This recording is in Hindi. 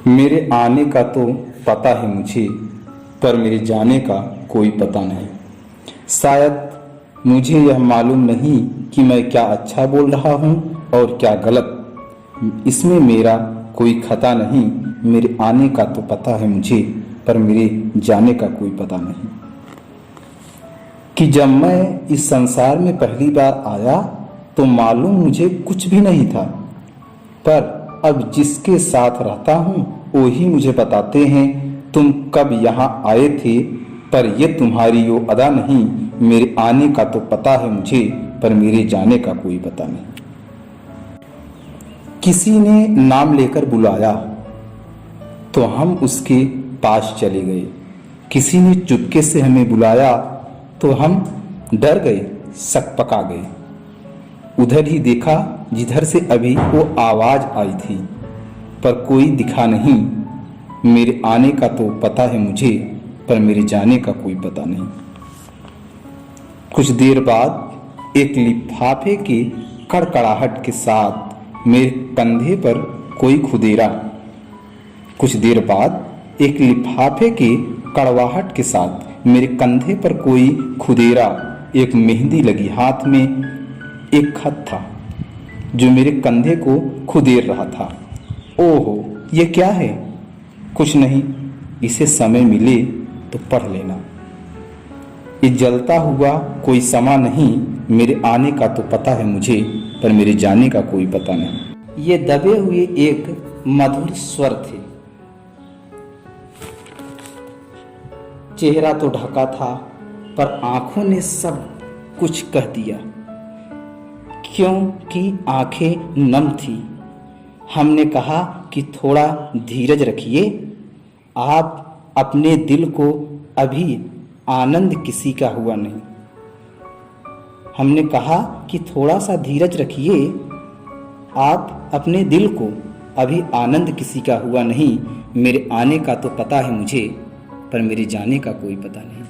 मेरे आने का तो पता है मुझे, पर मेरे जाने का कोई पता नहीं। शायद मुझे यह मालूम नहीं कि मैं क्या अच्छा बोल रहा हूँ और क्या गलत। इसमें मेरा कोई खता नहीं। मेरे आने का तो पता है मुझे, पर मेरे जाने का कोई पता नहीं। कि जब मैं इस संसार में पहली बार आया तो मालूम मुझे कुछ भी नहीं था, पर अब जिसके साथ रहता हूँ वही मुझे बताते हैं तुम कब यहाँ आए थे, पर यह तुम्हारी यो अदा नहीं। मेरे आने का तो पता है मुझे, पर मेरे जाने का कोई पता नहीं। किसी ने नाम लेकर बुलाया तो हम उसके पास चले गए। किसी ने चुपके से हमें बुलाया तो हम डर गए, सकपका गए। उधर ही देखा जिधर से अभी वो आवाज आई थी, पर कोई दिखा नहीं। मेरे आने का तो पता है मुझे, पर मेरे जाने का कोई पता नहीं। कुछ देर बाद एक लिफाफे की कड़कड़ाहट के साथ मेरे कंधे पर कोई खुदेरा। कुछ देर बाद एक लिफाफे की कड़वाहट के साथ मेरे कंधे पर कोई खुदेरा। एक मेहंदी लगी हाथ में एक खत था जो मेरे कंधे को खुदेर रहा था। ओहो, ये क्या है? कुछ नहीं, इसे समय मिले तो पढ़ लेना। ये जलता हुआ कोई समा नहीं। मेरे आने का तो पता है मुझे, पर मेरे जाने का कोई पता नहीं। ये दबे हुए एक मधुर स्वर थे। चेहरा तो ढका था, पर आंखों ने सब कुछ कह दिया, क्योंकि आंखें नम थी। हमने कहा कि थोड़ा धीरज रखिए, आप अपने दिल को अभी आनंद किसी का हुआ नहीं। हमने कहा कि थोड़ा सा धीरज रखिए, आप अपने दिल को अभी आनंद किसी का हुआ नहीं। मेरे आने का तो पता है मुझे, पर मेरे जाने का कोई पता नहीं।